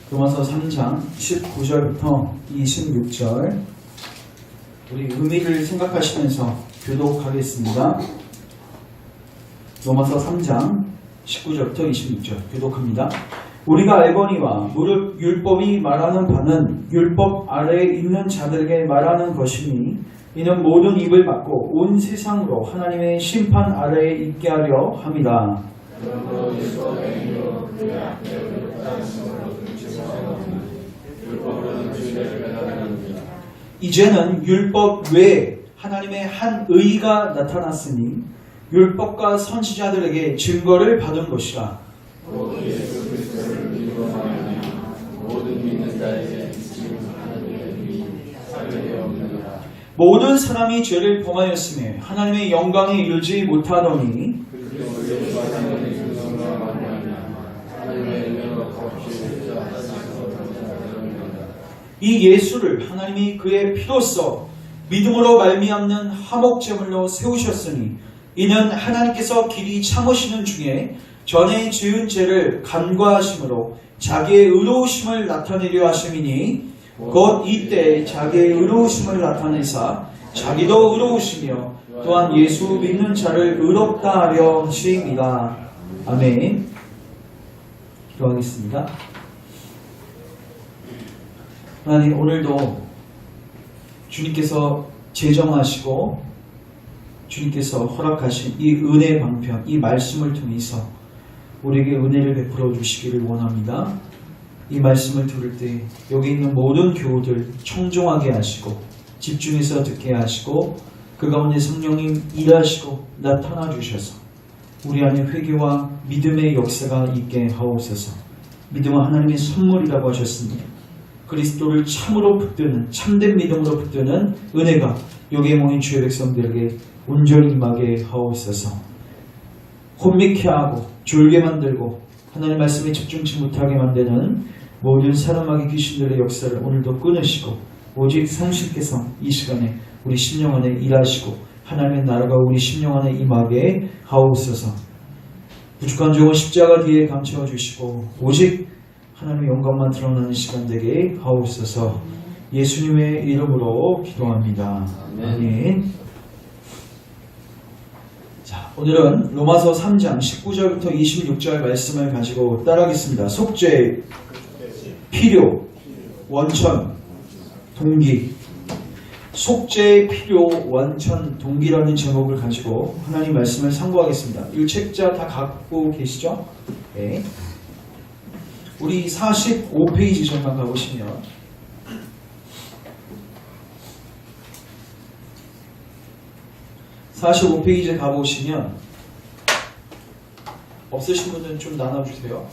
로마서 3장 19절부터 26절 우리 의미를 생각하시면서 교독하겠습니다. 로마서 3장 19절부터 26절 교독합니다. 우리가 알거니와 무릇 율법이 말하는 바는 율법 아래에 있는 자들에게 말하는 것이니 이는 모든 입을 막고 온 세상으로 하나님의 심판 아래에 있게 하려 함이라. 이제는 율법 외에 하나님의 한 의가 나타났으니 율법과 선지자들에게 증거를 받은 것이라. 모든 사람이 죄를 범하였음에 하나님의 영광에 이르지 못하더니 이 예수를 하나님이 그의 피로써 믿음으로 말미암는 화목제물로 세우셨으니 이는 하나님께서 길이 참으시는 중에 전에 지은 죄를 간과하심으로 자기의 의로우심을 나타내려 하심이니 곧 이때 자기의 의로우심을 나타내사 자기도 의로우시며 또한 예수 믿는 자를 의롭다 하려 하심이라. 아멘. 기도하겠습니다. 하나님, 오늘도 주님께서 제정하시고 주님께서 허락하신 이 은혜 방편, 이 말씀을 통해서 우리에게 은혜를 베풀어 주시기를 원합니다. 이 말씀을 들을 때 여기 있는 모든 교우들 청종하게 하시고 집중해서 듣게 하시고 그 가운데 성령님 일하시고 나타나 주셔서 우리 안에 회개와 믿음의 역사가 있게 하옵소서. 믿음은 하나님의 선물이라고 하셨습니다. 그리스도를 참으로 붙드는 참된 믿음으로 붙드는 은혜가 여기에 모인 주의 백성들에게 온전히 임하게 하옵소서. 혼미케 하고 졸게 만들고 하나님 말씀에 집중치 못하게 만드는 모든 사람마귀 귀신들의 역사를 오늘도 끊으시고 오직 성신께서 이 시간에 우리 심령 안에 일하시고 하나님의 나라가 우리 심령 안에 임하게 하옵소서. 부족한 종은 십자가 뒤에 감춰 주시고 오직 하나님의 영광만 드러나는 시간 되게 하옵소서. 예수님의 이름으로 기도합니다. 아멘. 자, 오늘은 로마서 3장 19절부터 26절 말씀을 가지고 따라하겠습니다. 속죄, 필요, 원천, 동기. 속죄, 필요, 원천, 동기라는 제목을 가지고 하나님 말씀을 상고하겠습니다. 이 책자 다 갖고 계시죠? 네. 우리 45페이지 잠깐 가보시면 45페이지에 가보시면 없으신 분들은 좀 나눠주세요.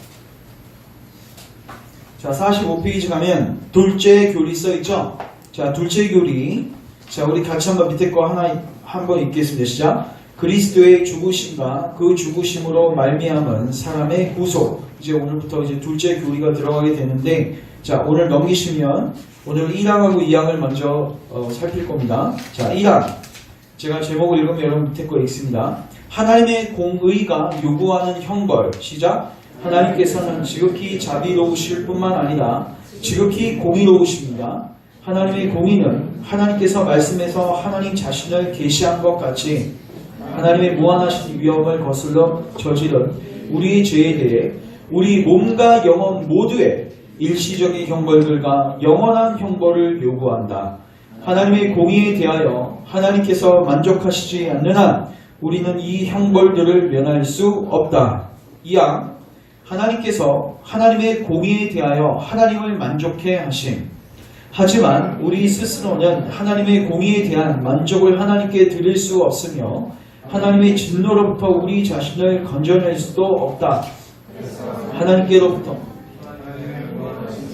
자, 45페이지 가면 둘째 교리 써있죠? 자, 둘째 교리. 자, 우리 같이 한번 밑에 거 하나 한번 읽겠습니다. 시작. 그리스도의 죽으심과 그 죽으심으로 말미암은 사람의 구속. 이제 오늘부터 이제 둘째 교리가 들어가게 되는데, 자, 오늘 넘기시면 오늘 1항하고 2항을 먼저 살필 겁니다. 자, 1항. 제가 제목을 읽으면 여러분 밑에 거 읽습니다. 하나님의 공의가 요구하는 형벌. 시작. 하나님께서는 지극히 자비로우실 뿐만 아니라 지극히 공의로우십니다. 하나님의 공의는 하나님께서 말씀에서 하나님 자신을 계시한 것 같이 하나님의 무한하신 위엄을 거슬러 저지른 우리의 죄에 대해 우리 몸과 영혼 모두에 일시적인 형벌들과 영원한 형벌을 요구한다. 하나님의 공의에 대하여 하나님께서 만족하시지 않는 한 우리는 이 형벌들을 면할 수 없다. 이항. 하나님께서 하나님의 공의에 대하여 하나님을 만족해 하심. 하지만 우리 스스로는 하나님의 공의에 대한 만족을 하나님께 드릴 수 없으며 하나님의 진노로부터 우리 자신을 건져낼 수도 없다. 하나님께로부터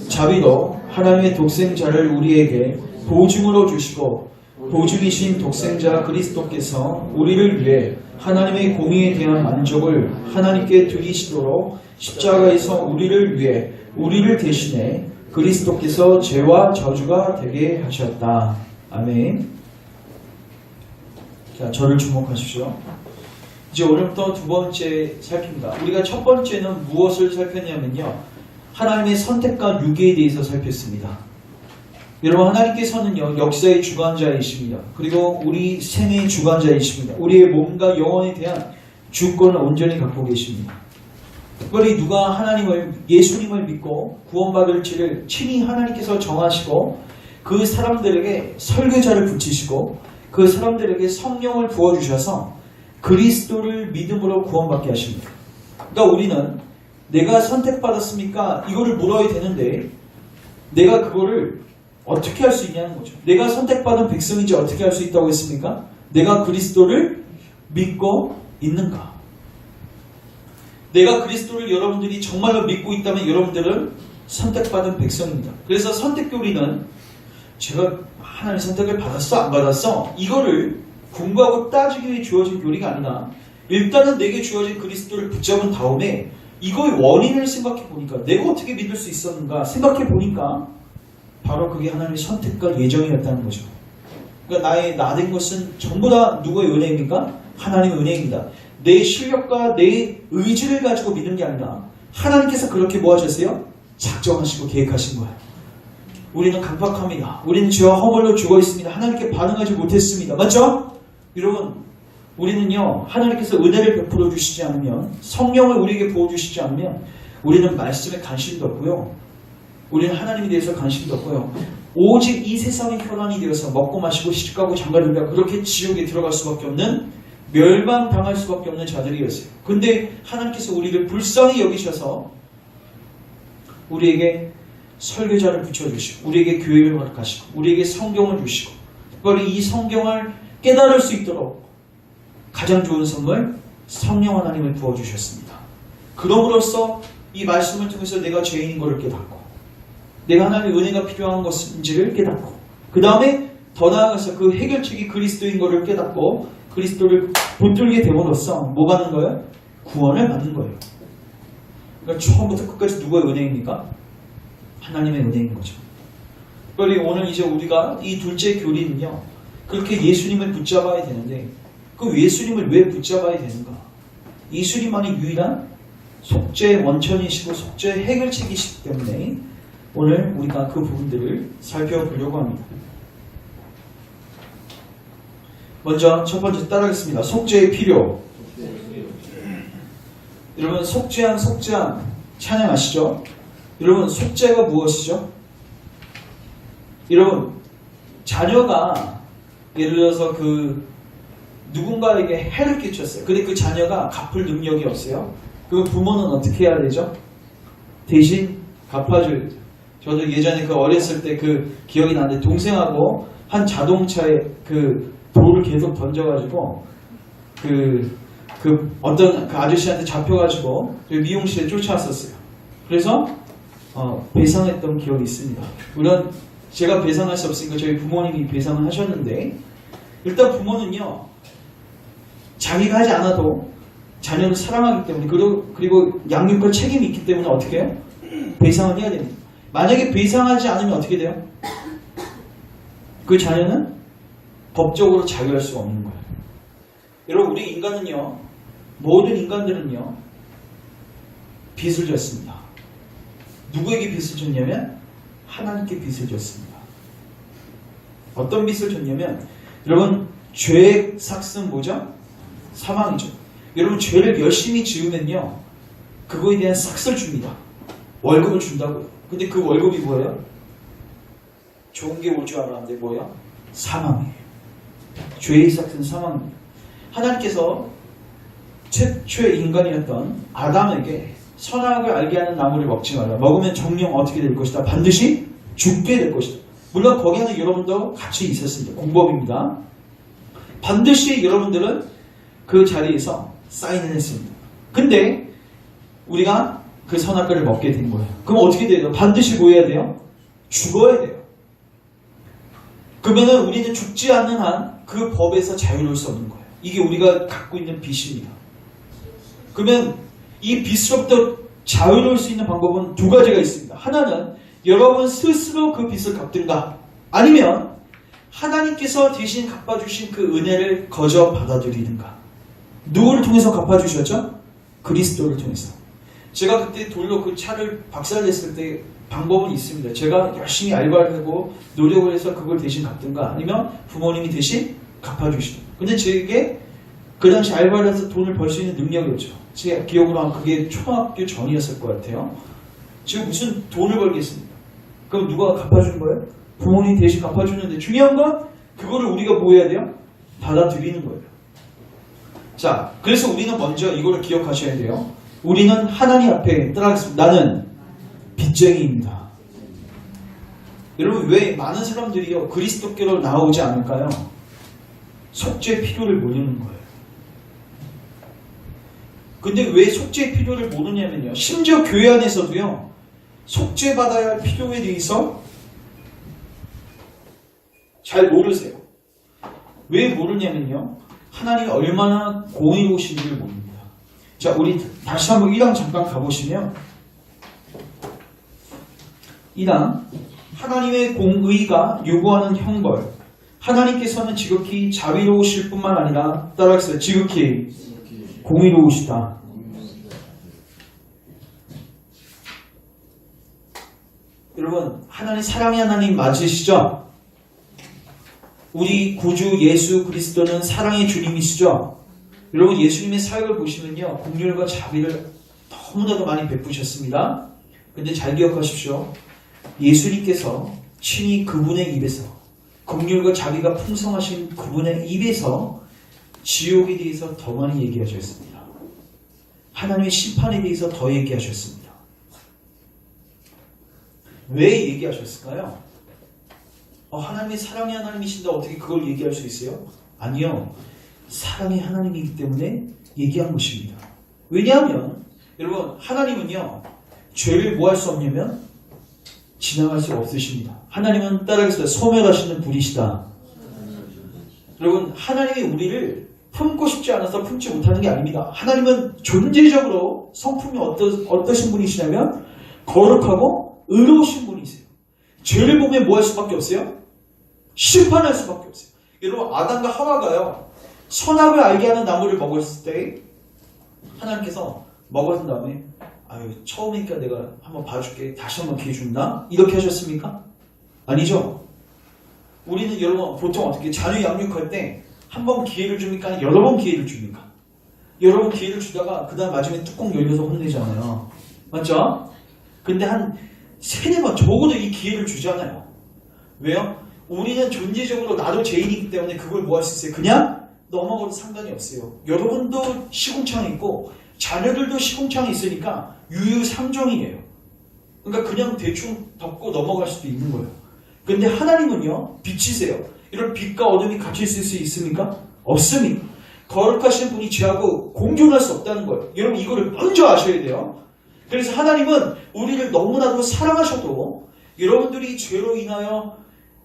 자비로 하나님의 독생자를 우리에게 보증으로 주시고 보증이신 독생자 그리스도께서 우리를 위해 하나님의 공의에 대한 만족을 하나님께 드리시도록 십자가에서 우리를 위해 우리를 대신해 그리스도께서 죄와 저주가 되게 하셨다. 아멘. 자, 저를 주목하십시오. 이제 오늘부터 두 번째 살핍니다. 우리가 첫 번째는 무엇을 살폈냐면요. 하나님의 선택과 유기에 대해서 살폈습니다. 여러분, 하나님께서는요, 역사의 주관자이십니다. 그리고 우리 생애의 주관자이십니다. 우리의 몸과 영혼에 대한 주권을 온전히 갖고 계십니다. 특별히 누가 예수님을 믿고 구원받을지를 친히 하나님께서 정하시고 그 사람들에게 설교자를 붙이시고 그 사람들에게 성령을 부어주셔서 그리스도를 믿음으로 구원받게 하십니다. 그러니까 우리는 내가 선택받았습니까? 이거를 물어야 되는데 내가 그거를 어떻게 할 수 있냐는 거죠. 내가 선택받은 백성인지 어떻게 할 수 있다고 했습니까? 내가 그리스도를 믿고 있는가? 내가 그리스도를 여러분들이 정말로 믿고 있다면 여러분들은 선택받은 백성입니다. 그래서 선택교리는 제가 하나님의 선택을 받았어? 안 받았어? 이거를 공부하고 따지기 위해 주어진 교리가 아니라 일단은 내게 주어진 그리스도를 붙잡은 다음에 이거의 원인을 생각해 보니까 내가 어떻게 믿을 수 있었는가 생각해 보니까 바로 그게 하나님의 선택과 예정이었다는 거죠. 그러니까 나 된 것은 전부 다 누구의 은혜입니까? 하나님의 은혜입니다. 내 실력과 내 의지를 가지고 믿는 게 아니라 하나님께서 그렇게 뭐 하셨어요? 작정하시고 계획하신 거예요. 우리는 강팍합니다. 우리는 죄와 허물로 죽어 있습니다. 하나님께 반응하지 못했습니다. 맞죠? 여러분, 우리는요, 하나님께서 은혜를 베풀어 주시지 않으면, 성령을 우리에게 부어주시지 않으면 우리는 말씀에 관심도 없고요, 우리는 하나님에 대해서 관심도 없고요, 오직 이 세상의 혈안이 되어서 먹고 마시고 시집가고 장가들며 그렇게 지옥에 들어갈 수밖에 없는, 멸망당할 수밖에 없는 자들이었어요. 근데 하나님께서 우리를 불쌍히 여기셔서 우리에게 설교자를 붙여주시고 우리에게 교회를 허락하시고 우리에게 성경을 주시고 특별히 이 성경을 깨달을 수 있도록 가장 좋은 선물 성령 하나님을 부어주셨습니다. 그럼으로써 이 말씀을 통해서 내가 죄인인 것을 깨닫고 내가 하나님의 은혜가 필요한 것인지를 깨닫고 그 다음에 더 나아가서 그 해결책이 그리스도인 것을 깨닫고 그리스도를 붙들게 됨으로써 뭐 받는 거예요? 구원을 받는 거예요. 그러니까 처음부터 끝까지 누구의 은혜입니까? 하나님의 은혜인 거죠. 특별히 오늘 이제 우리가 이 둘째 교리는요, 그렇게 예수님을 붙잡아야 되는데 그 예수님을 왜 붙잡아야 되는가? 예수님만이 유일한 속죄의 원천이시고 속죄의 해결책이시기 때문에 오늘 우리가 그 부분들을 살펴보려고 합니다. 먼저 첫 번째 따라하겠습니다. 속죄의 필요. 여러분, 속죄함 찬양하시죠? 여러분, 속죄가 무엇이죠? 여러분, 자녀가 예를 들어서 누군가에게 해를 끼쳤어요. 근데 그 자녀가 갚을 능력이 없어요. 그럼 부모는 어떻게 해야 되죠? 대신 갚아줘야 되죠. 저도 예전에 어렸을 때 기억이 나는데 동생하고 한 자동차에 돌을 계속 던져가지고 어떤 아저씨한테 잡혀가지고 미용실에 쫓아왔었어요. 그래서 배상했던 기억이 있습니다. 물론 제가 배상할 수 없으니까 저희 부모님이 배상을 하셨는데 일단 부모는요, 자기가 하지 않아도 자녀를 사랑하기 때문에 그리고 양육과 책임이 있기 때문에 어떻게 해요? 배상을 해야 됩니다. 만약에 배상하지 않으면 어떻게 돼요? 그 자녀는 법적으로 자유할 수가 없는 거예요. 여러분, 우리 인간은요, 모든 인간들은요, 빚을 졌습니다. 누구에게 빚을 졌냐면 하나님께 빚을 졌습니다. 어떤 빚을 졌냐면 여러분, 죄의 삭은 뭐죠? 사망이죠. 여러분, 죄를 열심히 지으면요, 그거에 대한 삭을 줍니다. 월급을 준다고요. 근데 그 월급이 뭐예요? 좋은 게 올 줄 알았는데 뭐예요? 사망이에요. 죄의 삭은 사망입니다. 하나님께서 최초의 인간이었던 아담에게 선악을 알게 하는 나무를 먹지 말라. 먹으면 정령 어떻게 될 것이다? 반드시 죽게 될 것이다. 물론 거기에는 여러분도 같이 있었습니다. 공법입니다. 반드시 여러분들은 그 자리에서 사인을 했습니다. 근데 우리가 그 선악과를 먹게 된 거예요. 그럼 어떻게 돼요? 반드시 뭐 해야 돼요? 죽어야 돼요. 그러면은 우리는 죽지 않는 한 그 법에서 자유로울 수 없는 거예요. 이게 우리가 갖고 있는 빚입니다. 그러면 이 빚으로부터 자유로울 수 있는 방법은 두 가지가 있습니다. 하나는 여러분 스스로 그 빚을 갚든가, 아니면 하나님께서 대신 갚아주신 그 은혜를 거저 받아들이든가. 누구를 통해서 갚아주셨죠? 그리스도를 통해서. 제가 그때 돌로 그 차를 박살냈을 때 방법은 있습니다. 제가 열심히 알바를 하고 노력을 해서 그걸 대신 갚든가 아니면 부모님이 대신 갚아주시든가. 근데 제게 그 당시 알바를 해서 돈을 벌 수 있는 능력이었죠. 제 기억으로 하면 그게 초등학교 전이었을 것 같아요. 지금 무슨 돈을 벌겠습니까? 그럼 누가 갚아주는 거예요? 부모님이 대신 갚아주는데 중요한 건 그거를 우리가 뭐 해야 돼요? 받아들이는 거예요. 자, 그래서 우리는 먼저 이거를 기억하셔야 돼요. 우리는 하나님 앞에 따라가겠습니다. 나는 빚쟁이입니다. 여러분 왜 많은 사람들이요 그리스도께로 나오지 않을까요? 속죄 필요를 모르는 거예요. 근데 왜 속죄 필요를 모르냐면요. 심지어 교회 안에서도요. 속죄받아야 할 필요에 대해서 잘 모르세요. 왜 모르냐면요. 하나님이 얼마나 공의로우신지를 모릅니다. 자, 우리 다시 한번 1장 잠깐 가보시면 2장 하나님의 공의가 요구하는 형벌. 하나님께서는 지극히 자비로우실 뿐만 아니라 따라하겠어요. 지극히 공의로우시다. 여러분 하나님 사랑의 하나님 맞으시죠? 우리 구주 예수 그리스도는 사랑의 주님이시죠? 여러분 예수님의 사역을 보시면요 긍휼과 자비를 너무나도 많이 베푸셨습니다. 근데 잘 기억하십시오. 예수님께서 친히 그분의 입에서 긍휼과 자비가 풍성하신 그분의 입에서 지옥에 대해서 더 많이 얘기하셨습니다. 하나님의 심판에 대해서 더 얘기하셨습니다. 왜 얘기하셨을까요? 하나님의 사랑의 하나님이신다 어떻게 그걸 얘기할 수 있어요? 아니요. 사랑의 하나님이기 때문에 얘기한 것입니다. 왜냐하면 여러분 하나님은요 죄를 뭐 할 수 없냐면 지나갈 수가 없으십니다. 하나님은 따라하겠어요. 소멸하시는 분이시다. 여러분 하나님이 우리를 품고 싶지 않아서 품지 못하는 게 아닙니다. 하나님은 존재적으로 성품이 어떠신 분이시냐면 거룩하고 의로우신 분이세요. 죄를 보면 뭐 할 수밖에 없어요? 심판할 수밖에 없어요. 여러분 아담과 하와가요 선악을 알게 하는 나무를 먹었을 때 하나님께서 먹은 다음에 아유 처음이니까 내가 한번 봐줄게 다시 한번 기회 준다? 이렇게 하셨습니까? 아니죠. 우리는 여러분 보통 어떻게 자녀 양육할 때 한 번 기회를 줍니까? 여러 번 기회를 줍니까? 여러 번 기회를 주다가 그 다음 마지막에 뚜껑 열려서 혼내잖아요. 맞죠? 근데 한 세네 번 적어도 이 기회를 주잖아요. 왜요? 우리는 존재적으로 나도 죄인이기 때문에 그걸 뭐 할 수 있어요? 그냥 넘어가도 상관이 없어요. 여러분도 시궁창이 있고 자녀들도 시궁창이 있으니까 유유상종이에요. 그러니까 그냥 대충 덮고 넘어갈 수도 있는 거예요. 근데 하나님은요 빛이세요. 이런 빛과 어둠이 같이 있을 수 있습니까? 없습니다. 거룩하신 분이 죄하고 공존할 수 없다는 거예요. 여러분 이거를 먼저 아셔야 돼요. 그래서 하나님은 우리를 너무나도 사랑하셔도 여러분들이 죄로 인하여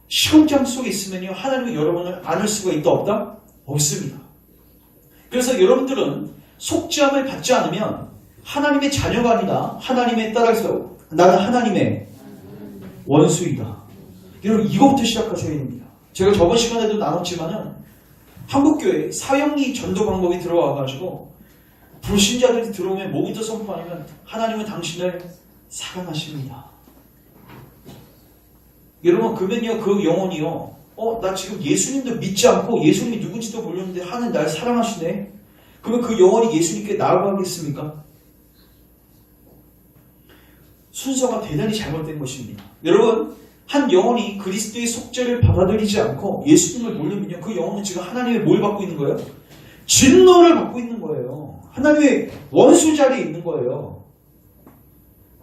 시궁창 속에 있으면요 하나님은 여러분을 안을 수가 있다 없다? 없습니다. 그래서 여러분들은 속죄함을 받지 않으면 하나님의 자녀가 아니라 하나님에 따라서 나는 하나님의 원수이다. 여러분 이거부터 시작하셔야 됩니다. 제가 저번 시간에도 나눴지만은 한국교회 사형리 전도 방법이 들어와가지고 불신자들이 들어오면 뭐부터 선포하냐면 하나님은 당신을 사랑하십니다. 여러분 그러면요 그 영혼이요 나 지금 예수님도 믿지 않고 예수님이 누군지도 모르는데 하나님 날 사랑하시네. 그러면 그 영혼이 예수님께 나아가겠습니까? 순서가 대단히 잘못된 것입니다. 여러분 한 영혼이 그리스도의 속죄를 받아들이지 않고 예수님을 모르면요 그 영혼은 지금 하나님의 뭘 받고 있는 거예요? 진노를 받고 있는 거예요. 하나님의 원수 자리에 있는 거예요.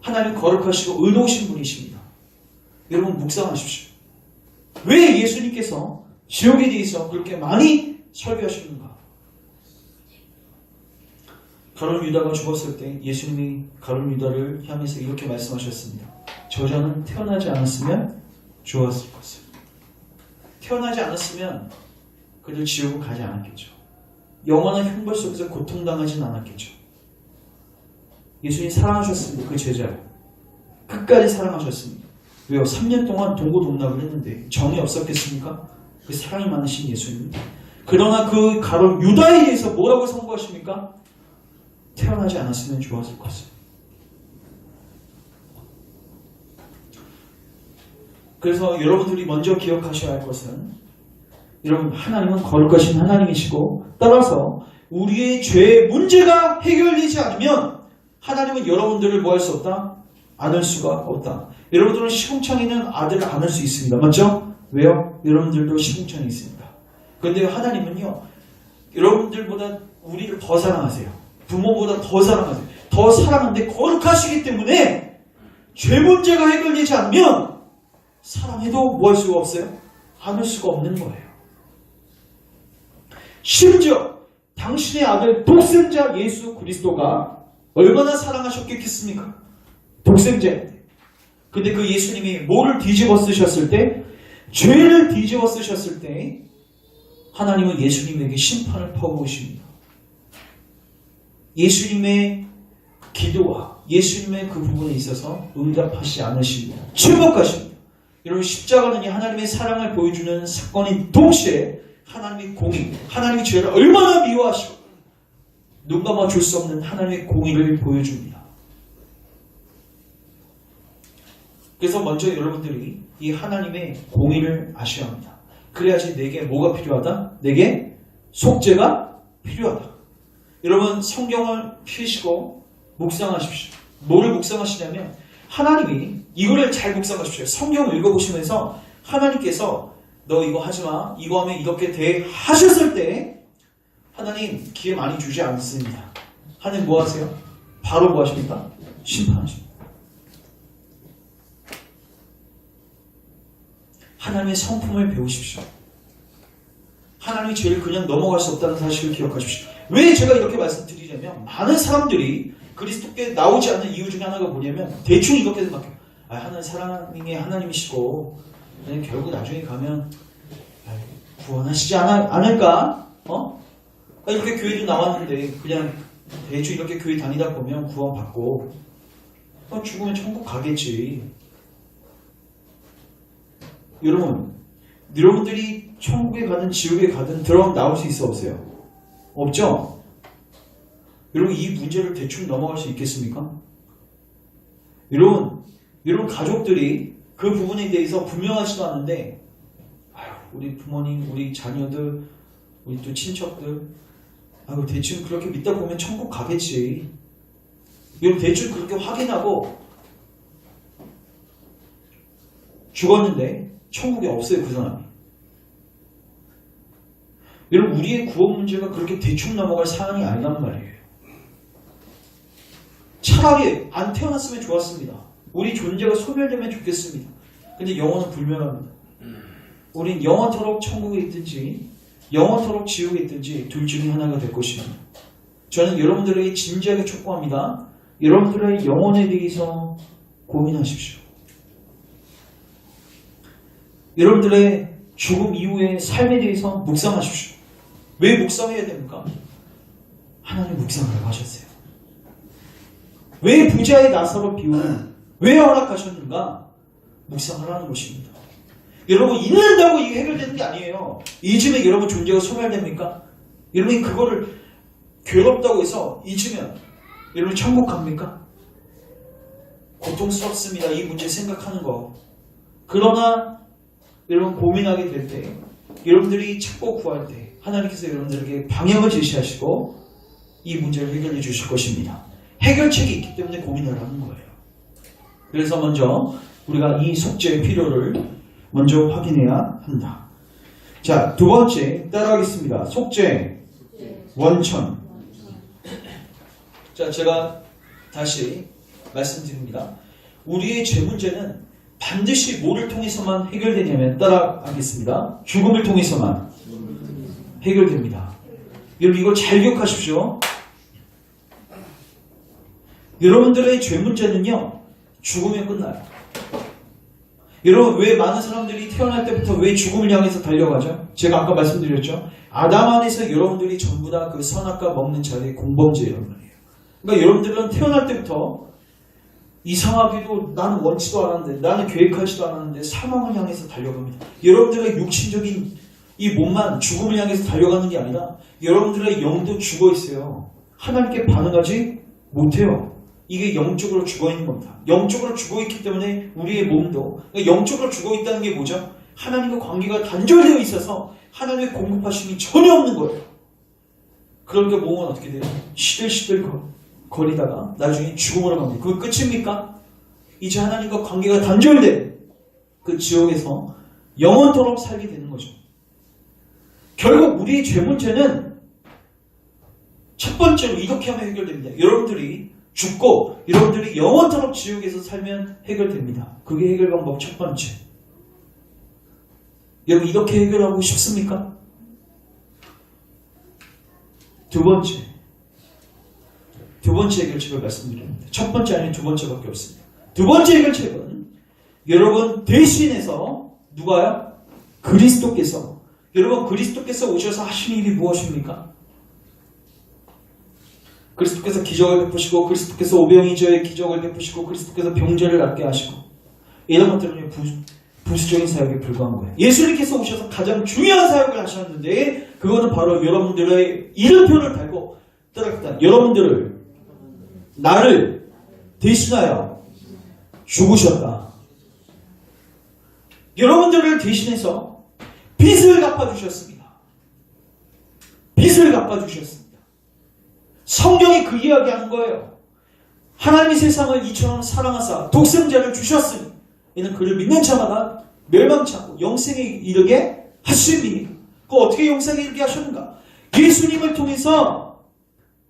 하나님 거룩하시고 의로우신 분이십니다. 여러분 묵상하십시오. 왜 예수님께서 지옥에 대해서 그렇게 많이 설교하시는가? 가룟 유다가 죽었을 때 예수님이 가룟 유다를 향해서 이렇게 말씀하셨습니다. 저자는 태어나지 않았으면 좋았을 것을. 태어나지 않았으면 그들 지옥을 가지 않았겠죠. 영원한 형벌 속에서 고통당하지는 않았겠죠. 예수님이 사랑하셨습니다. 그 제자를. 끝까지 사랑하셨습니다. 왜요? 3년 동안 동고동락을 했는데 정이 없었겠습니까? 그 사랑이 많으신 예수님. 그러나 그 가룟 유다에 대해서 뭐라고 선고하십니까? 태어나지 않았으면 좋았을 것을. 그래서 여러분들이 먼저 기억하셔야 할 것은 여러분 하나님은 거룩하신 하나님이시고 따라서 우리의 죄의 문제가 해결되지 않으면 하나님은 여러분들을 뭐 할 수 없다? 안을 수가 없다. 여러분들은 시궁창에 있는 아들을 안을 수 있습니다. 맞죠? 왜요? 여러분들도 시궁창에 있습니다. 그런데 하나님은요. 여러분들보다 우리를 더 사랑하세요. 부모보다 더 사랑하세요. 더 사랑하는데 거룩하시기 때문에 죄 문제가 해결되지 않으면 사랑해도 뭐 할 수가 없어요? 안을 수가 없는 거예요. 심지어 당신의 아들 독생자 예수 그리스도가 얼마나 사랑하셨겠습니까? 독생자인데. 근데 그 예수님이 뭐를 뒤집어 쓰셨을 때? 죄를 뒤집어 쓰셨을 때 하나님은 예수님에게 심판을 퍼부으십니다. 예수님의 기도와 예수님의 그 부분에 있어서 응답하지 않으십니다. 침묵하십니다. 여러분 십자가는 하나님의 사랑을 보여주는 사건인 동시에 하나님의 공의, 하나님의 죄를 얼마나 미워하시고 눈 감아 줄 수 없는 하나님의 공의를 보여줍니다. 그래서 먼저 여러분들이 이 하나님의 공의를 아셔야 합니다. 그래야지 내게 뭐가 필요하다? 내게 속죄가 필요하다. 여러분 성경을 펴시고 묵상하십시오. 뭐를 묵상하시냐면 하나님이 이거를 잘 묵상하십시오. 성경을 읽어보시면서 하나님께서 너 이거 하지마, 이거 하면 이렇게 돼 하셨을 때 하나님 기회 많이 주지 않습니다. 하나님 뭐 하세요? 바로 뭐 하십니까? 심판하십니다. 하나님의 성품을 배우십시오. 하나님이 죄를 그냥 넘어갈 수 없다는 사실을 기억하십시오. 왜 제가 이렇게 말씀드리냐면 많은 사람들이 그리스도께 나오지 않는 이유 중에 하나가 뭐냐면 대충 이렇게 생각해요. 하나님 사랑의 하나님이시고 결국 나중에 가면 구원하시지 않을까? 이렇게 교회도 나왔는데 그냥 대충 이렇게 교회 다니다 보면 구원받고 죽으면 천국 가겠지. 여러분들이 천국에 가든 지옥에 가든 들어가면 나올 수 있어 없어요? 없죠? 여러분 이 문제를 대충 넘어갈 수 있겠습니까? 여러분 가족들이 그 부분에 대해서 분명하지도 않은데 우리 부모님, 우리 자녀들, 우리 또 친척들 대충 그렇게 믿다 보면 천국 가겠지. 여러분 대충 그렇게 확인하고 죽었는데 천국에 없어요 그 사람이. 여러분 우리의 구원 문제가 그렇게 대충 넘어갈 사안이 아니란 말이에요. 차라리 안 태어났으면 좋았습니다. 우리 존재가 소멸되면 좋겠습니다. 근데 영혼은 불멸합니다. 우린 영원토록 천국에 있든지 영원토록 지옥에 있든지 둘 중에 하나가 될 것입니다. 저는 여러분들에게 진지하게 촉구합니다. 여러분들의 영혼에 대해서 고민하십시오. 여러분들의 죽음 이후의 삶에 대해서 묵상하십시오. 왜 묵상해야 됩니까? 하나님 묵상하라고 하셨어요. 왜 부자의 나사로 비유는 왜 허락하셨는가? 묵상하라는 것입니다. 여러분 잊는다고 이게 해결되는 게 아니에요. 잊으면 여러분 존재가 소멸됩니까? 여러분이 그거를 괴롭다고 해서 잊으면 여러분 천국 갑니까? 고통스럽습니다. 이 문제 생각하는 거. 그러나 여러분 고민하게 될 때 여러분들이 찾고 구할 때 하나님께서 여러분들에게 방향을 제시하시고 이 문제를 해결해 주실 것입니다. 해결책이 있기 때문에 고민을 하는 거예요. 그래서 먼저 우리가 이 속죄의 필요를 먼저 확인해야 한다. 자, 두 번째 따라하겠습니다. 속죄 원천. 자, 제가 다시 말씀드립니다. 우리의 죄 문제는 반드시 뭐를 통해서만 해결되냐면 따라하겠습니다. 죽음을 통해서만 해결됩니다. 여러분 이걸 잘 기억하십시오. 여러분들의 죄 문제는요 죽으면 끝나요. 여러분 왜 많은 사람들이 태어날 때부터 왜 죽음을 향해서 달려가죠? 제가 아까 말씀드렸죠. 아담 안에서 여러분들이 전부 다 그 선악과 먹는 자리의 공범죄란 말이에요. 그러니까 여러분들은 태어날 때부터 이상하게도 나는 원치도 않았는데 나는 계획하지도 않았는데 사망을 향해서 달려갑니다. 여러분들의 육신적인 이 몸만 죽음을 향해서 달려가는 게 아니라 여러분들의 영도 죽어 있어요. 하나님께 반응하지 못해요. 이게 영적으로 죽어있는 겁니다. 영적으로 죽어있기 때문에 우리의 몸도 영적으로 죽어있다는 게 뭐죠? 하나님과 관계가 단절되어 있어서 하나님의 공급하심이 전혀 없는 거예요. 그러니까 몸은 어떻게 돼요? 시들시들 거리다가 나중에 죽음으로 갑니다. 그게 끝입니까? 이제 하나님과 관계가 단절된 그 지옥에서 영원토록 살게 되는 거죠. 결국 우리의 죄 문제는 첫 번째로 이렇게 하면 해결됩니다. 여러분들이 죽고 여러분들이 영원토록 지옥에서 살면 해결됩니다. 그게 해결 방법 첫 번째. 여러분 이렇게 해결하고 싶습니까? 두 번째 해결책을 말씀드립니다. 첫 번째 아니면 두 번째밖에 없습니다. 두 번째 해결책은 여러분 대신해서 누가요? 그리스도께서 여러분 그리스도께서 오셔서 하신 일이 무엇입니까? 그리스도께서 기적을 베푸시고 그리스도께서 오병이어의 기적을 베푸시고 그리스도께서 병자를 낫게 하시고 이런 것들은 부수적인 사역에 불과한 거예요. 예수님께서 오셔서 가장 중요한 사역을 하셨는데 그거는 바로 여러분들의 이름표를 달고 따라갔다. 여러분들을 나를 대신하여 죽으셨다. 여러분들을 대신해서 빚을 갚아주셨습니다. 빚을 갚아주셨습니다. 성경이 그 이야기하는 거예요. 하나님이 세상을 이처럼 사랑하사 독생자를 주셨으니 이는 그를 믿는 자마다 멸망치 않고 영생에 이르게 하심이니라. 그 어떻게 영생에 이르게 하셨는가? 예수님을 통해서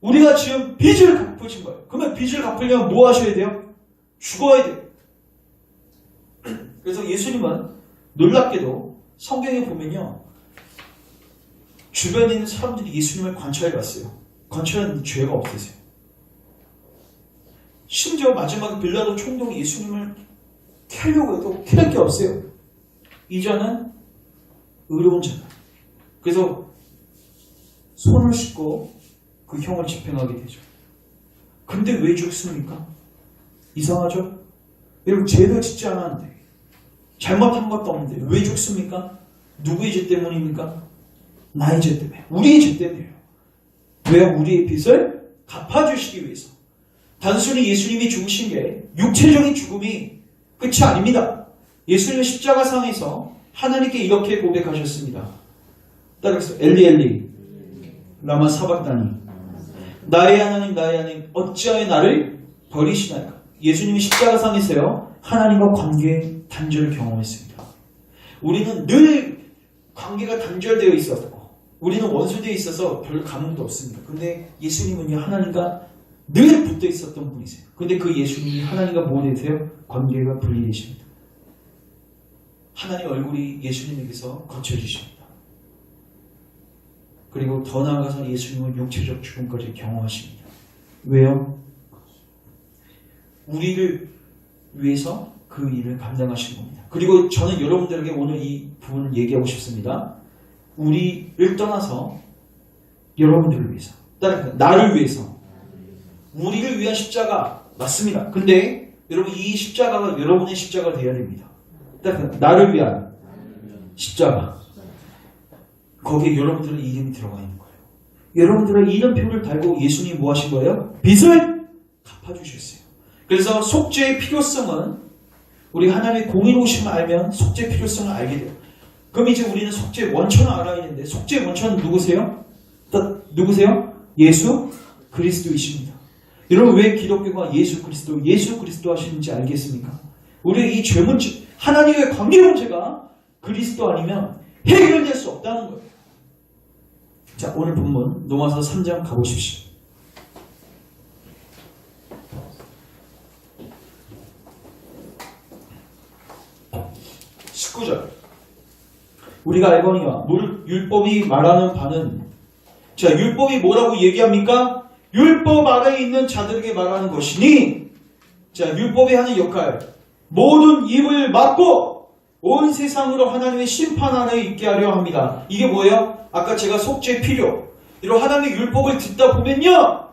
우리가 지금 빚을 갚으신 거예요. 그러면 빚을 갚으려면 뭐 하셔야 돼요? 죽어야 돼요. 그래서 예수님은 놀랍게도 성경에 보면요. 주변에 있는 사람들이 예수님을 관찰해봤어요. 관찰하는 죄가 없으세요. 심지어 마지막에 빌라도 총독이 예수님을 캐려고 해도 캐할 게 없어요. 이 자는 의로운 자다. 그래서 손을 씻고 그 형을 집행하게 되죠. 근데 왜 죽습니까? 이상하죠? 여러분 죄도 짓지 않았는데 잘못한 것도 없는데 왜 죽습니까? 누구의 죄 때문입니까? 나의 죄 때문에. 우리의 죄 때문이에요. 왜? 우리의 빚을 갚아주시기 위해서. 단순히 예수님이 죽으신 게 육체적인 죽음이 끝이 아닙니다. 예수님은 십자가상에서 하나님께 이렇게 고백하셨습니다. 따라서 엘리 엘리 라마 사박다니 나의 하나님 어찌하여 나를 버리시나이까. 예수님이 십자가상에서요 하나님과 관계의 단절을 경험했습니다. 우리는 늘 관계가 단절되어 있었고 우리는 원수되어 있어서 별 감흥도 없습니다. 근데 예수님은요 하나님과 늘 붙어 있었던 분이세요. 근데 그 예수님이 하나님과 뭐 되세요? 관계가 분리되십니다. 하나님 얼굴이 예수님에게서 거쳐지십니다. 그리고 더 나아가서 예수님은 육체적 죽음까지 경험하십니다. 왜요? 우리를 위해서 그 일을 감당하신 겁니다. 그리고 저는 여러분들에게 오늘 이 부분을 얘기하고 싶습니다. 우리를 떠나서 여러분들을 위해서, 나를 위해서, 우리를 위한 십자가 맞습니다. 근데 여러분 이 십자가가 여러분의 십자가가 되어야 됩니다. 나를 위한 십자가. 거기에 여러분들의 이름이 들어가 있는 거예요. 여러분들의 이름표를 달고 예수님이 뭐 하신 거예요? 빚을 갚아주셨어요. 그래서 속죄의 필요성은 우리 하나님의 공의로우심을 알면 속죄의 필요성을 알게 돼요. 그럼 이제 우리는 속죄의 원천을 알아야 되는데 속죄의 원천은 누구세요? 누구세요? 예수 그리스도이십니다. 여러분 왜 기독교가 예수 그리스도 하시는지 알겠습니까? 우리의 이 죄 문제, 하나님의 관계 문제가 그리스도 아니면 해결될 수 없다는 거예요. 자, 오늘 본문 로마서 3장 가보십시오. 19절. 우리가 알거니와 율법이 말하는 바는, 자, 율법이 뭐라고 얘기합니까? 율법 아래에 있는 자들에게 말하는 것이니, 자, 율법이 하는 역할, 모든 입을 막고 온 세상으로 하나님의 심판 아래에 있게 하려 합니다. 이게 뭐예요? 아까 제가 속죄 필요, 이런 하나님의 율법을 듣다 보면요,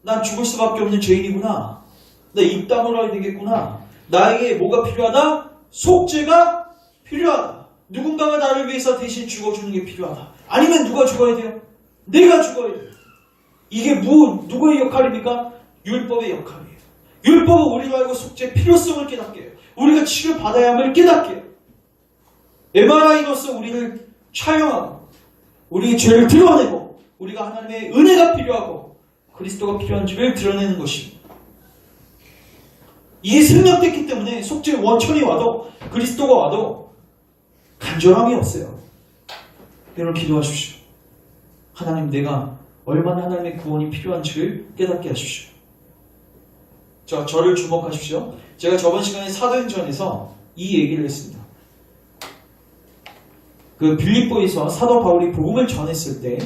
난 죽을 수밖에 없는 죄인이구나, 나 입 다물어야 되겠구나, 나에게 뭐가 필요하다? 속죄가 필요하다. 누군가가 나를 위해서 대신 죽어주는 게 필요하다. 아니면 누가 죽어야 돼요? 내가 죽어야 돼요. 이게 누구의 역할입니까? 율법의 역할이에요. 율법은 우리가 알고 속죄의 필요성을 깨닫게 해요. 우리가 치료받아야 함을 깨닫게 해요. MRI로서 우리를 촬영하고 우리의 죄를 드러내고 우리가 하나님의 은혜가 필요하고 그리스도가 필요한지를 드러내는 것입니다. 이게 생략됐기 때문에 속죄의 원천이 와도 그리스도가 와도 간절함이 없어요. 여러분 기도하십시오. 하나님, 내가 얼마나 하나님의 구원이 필요한지를 깨닫게 하십시오. 저를 주목하십시오. 제가 저번 시간에 사도행전에서 이 얘기를 했습니다. 그 빌립보에서 사도 바울이 복음을 전했을 때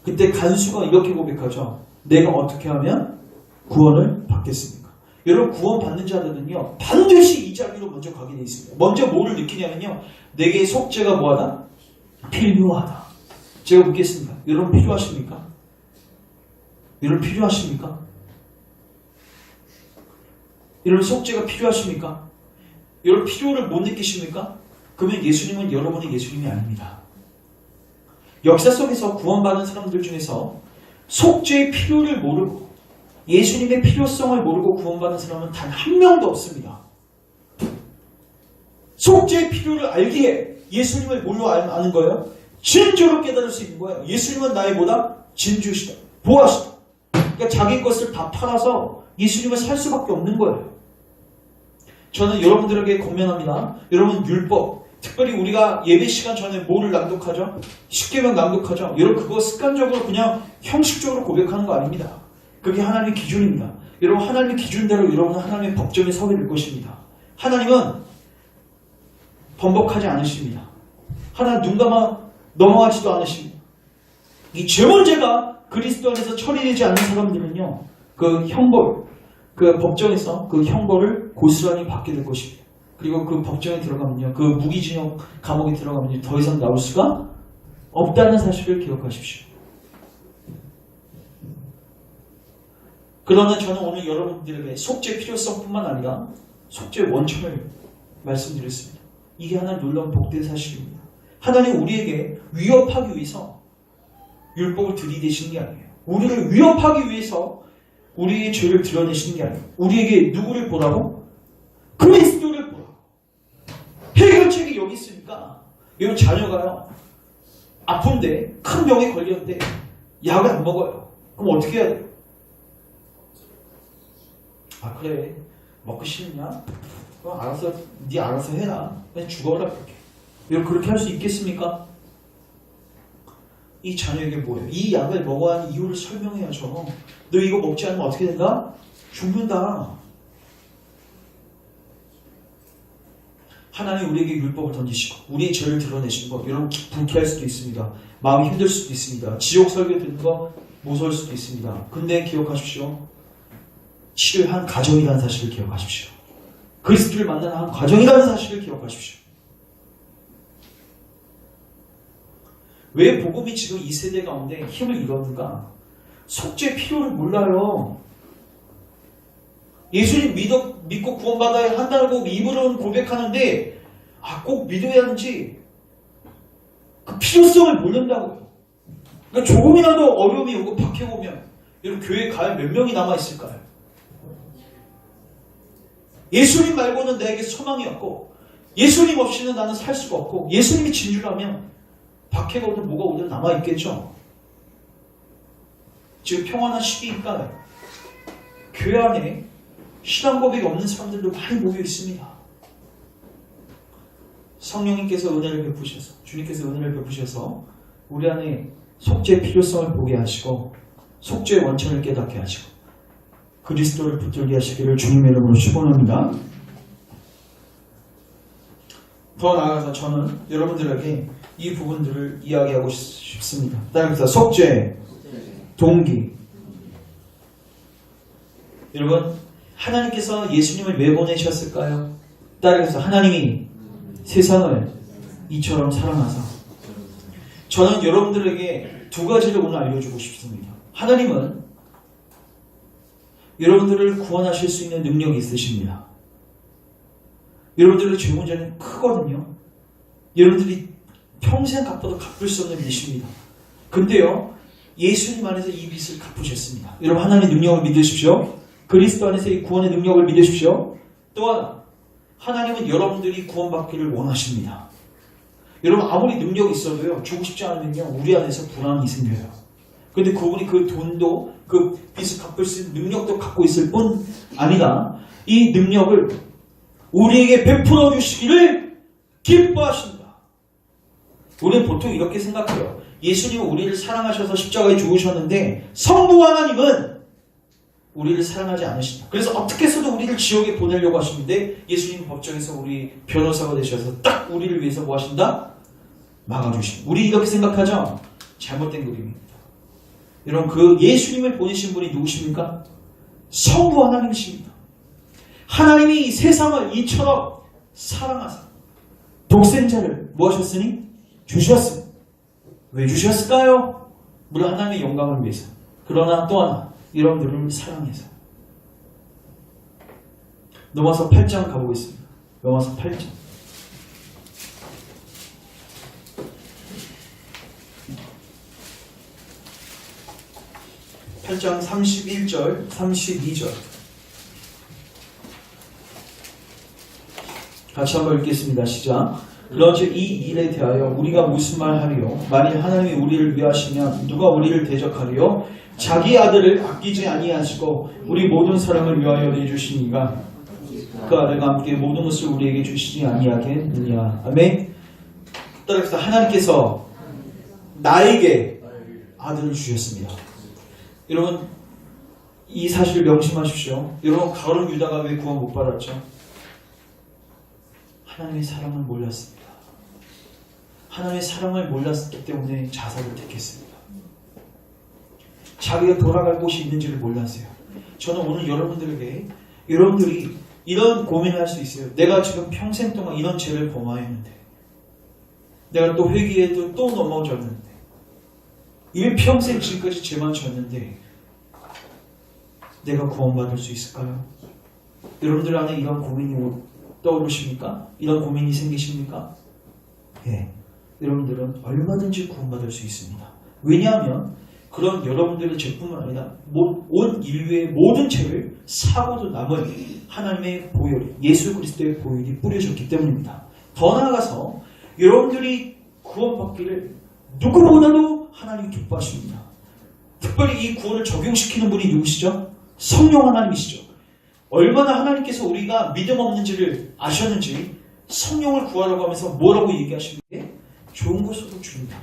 그때 간수가 이렇게 고백하죠. 내가 어떻게 하면 구원을 받겠습니까? 여러분, 구원 받는 자들은요 반드시 이 자리로 먼저 가게 되어 있습니다. 먼저 뭐를 느끼냐면요, 내게 속죄가 뭐하다? 필요하다. 제가 묻겠습니다. 여러분 필요하십니까? 여러분 필요하십니까? 여러분 속죄가 필요하십니까? 여러분 필요를 못 느끼십니까? 그러면 예수님은 여러분의 예수님이 아닙니다. 역사 속에서 구원받은 사람들 중에서 속죄의 필요를 모르고 예수님의 필요성을 모르고 구원받은 사람은 단 한 명도 없습니다. 속죄의 필요를 알기에 예수님을 뭘로 아는 거예요? 진주로 깨달을 수 있는 거예요. 예수님은 나의 뭐다? 진주시다. 보아시다. 그러니까 자기 것을 다 팔아서 예수님을 살 수밖에 없는 거예요. 저는 여러분들에게 권면합니다. 여러분 율법, 특별히 우리가 예배 시간 전에 뭐를 낭독하죠? 10계명 낭독하죠? 여러분 그거 습관적으로 그냥 형식적으로 고백하는 거 아닙니다. 그게 하나님의 기준입니다. 여러분 하나님의 기준대로 여러분은 하나님의 법정에 서게 될 것입니다. 하나님은 번복하지 않으십니다. 하나님 눈 감아 넘어가지도 않으십니다. 이 죄 문제가 그리스도 안에서 처리되지 않는 사람들은요, 그 형벌, 그 법정에서 그 형벌을 고스란히 받게 될 것입니다. 그리고 그 법정에 들어가면요, 그 무기징역 감옥에 들어가면요, 더 이상 나올 수가 없다는 사실을 기억하십시오. 그러나 저는 오늘 여러분들에게 속죄 필요성뿐만 아니라 속죄 원천을 말씀드렸습니다. 이게 하나님 놀라운 복된 사실입니다. 하나님 우리에게 위협하기 위해서 율법을 들이대시는 게 아니에요. 우리를 위협하기 위해서 우리의 죄를 드러내시는 게 아니에요. 우리에게 누구를 보라고? 그리스도를 보라고. 해결책이 여기 있으니까 여러분 자녀가요, 아픈데 큰 병에 걸렸는데 약을 안 먹어요. 그럼 어떻게 해야 돼요? 아 그래, 먹기 싫냐? 그럼 알아서 네 알아서 해라. 그냥 죽어라 그렇게. 여러분 그렇게 할 수 있겠습니까? 이 자녀에게 뭐예요? 이 약을 먹어야 하는 이유를 설명해야죠. 너 이거 먹지 않으면 어떻게 된다? 죽는다. 하나님 우리에게 율법을 던지시고 우리의 죄를 드러내시는 거 여러분 불쾌할 수도 있습니다. 마음이 힘들 수도 있습니다. 지옥 설교 듣는 거 무서울 수도 있습니다. 근데 기억하십시오. 치료의 한 과정이라는 사실을 기억하십시오. 그리스도를 만나는 한 과정이라는 사실을 기억하십시오. 왜 복음이 지금 이 세대 가운데 힘을 잃었는가? 속죄의 필요를 몰라요. 예수님 믿고 구원받아야 한다고 입으로는 고백하는데 꼭 믿어야 하는지 그 필요성을 모른다고요. 그러니까 조금이라도 어려움이 오고 박해오면 여러분 교회에 갈 몇 명이 남아있을까요? 예수님 말고는 내게 소망이 없고 예수님 없이는 나는 살 수가 없고 예수님이 진주라면 박해가 오든 뭐가 오든 남아있겠죠. 지금 평안한 시기니까 교회 안에 신앙 고백이 없는 사람들도 많이 모여 있습니다. 성령님께서 은혜를 베푸셔서 주님께서 은혜를 베푸셔서 우리 안에 속죄의 필요성을 보게 하시고 속죄의 원천을 깨닫게 하시고 그리스도를 붙들게 하시기를 주님의 이름으로 축원합니다. 더 나아가서 저는 여러분들에게 이 부분들을 이야기하고 싶습니다. 따라서 속죄, 동기. 여러분 하나님께서 예수님을 왜 보내셨을까요? 따라서 하나님이 세상을 이처럼 사랑하사. 저는 여러분들에게 두 가지를 오늘 알려주고 싶습니다. 하나님은 여러분들을 구원하실 수 있는 능력이 있으십니다. 여러분들의 죄 문제는 크거든요. 여러분들이 평생 갚아도 갚을 수 없는 빚입니다. 근데요, 예수님 안에서 이 빚을 갚으셨습니다. 여러분 하나님의 능력을 믿으십시오. 그리스도 안에서 이 구원의 능력을 믿으십시오. 또 하나, 하나님은 여러분들이 구원받기를 원하십니다. 여러분 아무리 능력이 있어도요, 주고 싶지 않으면요, 우리 안에서 불안이 생겨요. 근데 그분이 그 돈도 그 빚을 갚을 수 있는 능력도 갖고 있을 뿐 아니라 이 능력을 우리에게 베풀어 주시기를 기뻐하신다. 우리는 보통 이렇게 생각해요. 예수님은 우리를 사랑하셔서 십자가에 죽으셨는데 성부 하나님은 우리를 사랑하지 않으신다. 그래서 어떻게 해서도 우리를 지옥에 보내려고 하시는데 예수님 법정에서 우리 변호사가 되셔서 딱 우리를 위해서 뭐 하신다? 막아주신다. 우리 이렇게 생각하죠? 잘못된 그림입니다. 여러분 그 예수님을 보내신 분이 누구십니까? 성부 하나님이십니다. 하나님이 이 세상을 이처럼 사랑하사 독생자를 뭐 하셨으니? 주셨습니다. 왜 주셨을까요? 물론 하나님의 영광을 위해서. 그러나 또 하나 여러분들을 사랑해서. 넘어서 8장 가보겠습니다. 넘어서 8장. 8장 31절, 32절. 같이 한번 읽겠습니다. 시작. 그런즉 이 일에 대하여 우리가 무슨 말 하리요? 만일 하나님이 우리를 위하시면 누가 우리를 대적하리요? 자기 아들을 아끼지 아니하시고 우리 모든 사람을 위하여 내주시니가 그 아들과 함께 모든 것을 우리에게 주시지 아니하겠느냐. 아멘. 따라서 하나님께서 나에게 아들을 주셨습니다. 여러분 이 사실을 명심하십시오. 여러분 가룟 유다가 왜 구원 못 받았죠? 하나님의 사랑을 몰랐습니다. 하나님의 사랑을 몰랐기 때문에 자살을 택했습니다. 자기가 돌아갈 곳이 있는지를 몰랐어요. 저는 오늘 여러분들이 이런 고민을 할 수 있어요. 내가 지금 평생 동안 이런 죄를 범하였는데 내가 또 회개해도 또 넘어졌는데 일평생 지금까지 죄만 졌는데 내가 구원받을 수 있을까요? 여러분들 안에 이런 고민이 떠오르십니까? 이런 고민이 생기십니까? 예. 여러분들은 얼마든지 구원받을 수 있습니다. 왜냐하면 그런 여러분들의 죄뿐만 아니라 온 인류의 모든 죄를 사고도 남은 하나님의 보혈, 예수 그리스도의 보혈이 뿌려졌기 때문입니다. 더 나아가서 여러분들이 구원받기를 누구보다도 하나님이 기뻐하십니다. 특별히 이 구원을 적용시키는 분이 누구시죠? 성령 하나님이시죠. 얼마나 하나님께서 우리가 믿음 없는지를 아셨는지 성령을 구하라고 하면서 뭐라고 얘기하시는데 좋은 것으로 줍니다.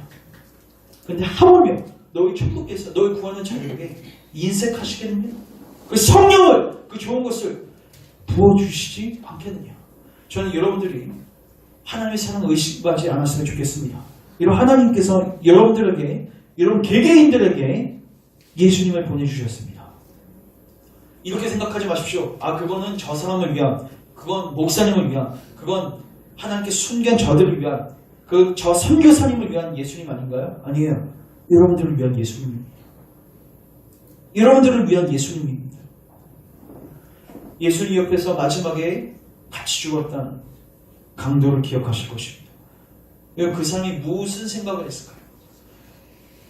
근데 하물며 너희 천국께서 너희 구하는 자들에게 인색하시겠느냐? 그 성령을 그 좋은 것을 부어주시지 않겠느냐? 저는 여러분들이 하나님의 사랑을 의식하지 않았으면 좋겠습니다. 이런 하나님께서 여러분들에게 여러분 개개인들에게 예수님을 보내주셨습니다. 이렇게 생각하지 마십시오. 아 그거는 저 사람을 위한, 그건 목사님을 위한, 그건 하나님께 숨긴 저들을 위한, 저 선교사님을 위한 예수님 아닌가요? 아니에요. 여러분들을 위한 예수님입니다. 여러분들을 위한 예수님입니다. 예수님 옆에서 마지막에 같이 죽었다는 강도를 기억하실 것입니다. 그 사람이 무슨 생각을 했을까요?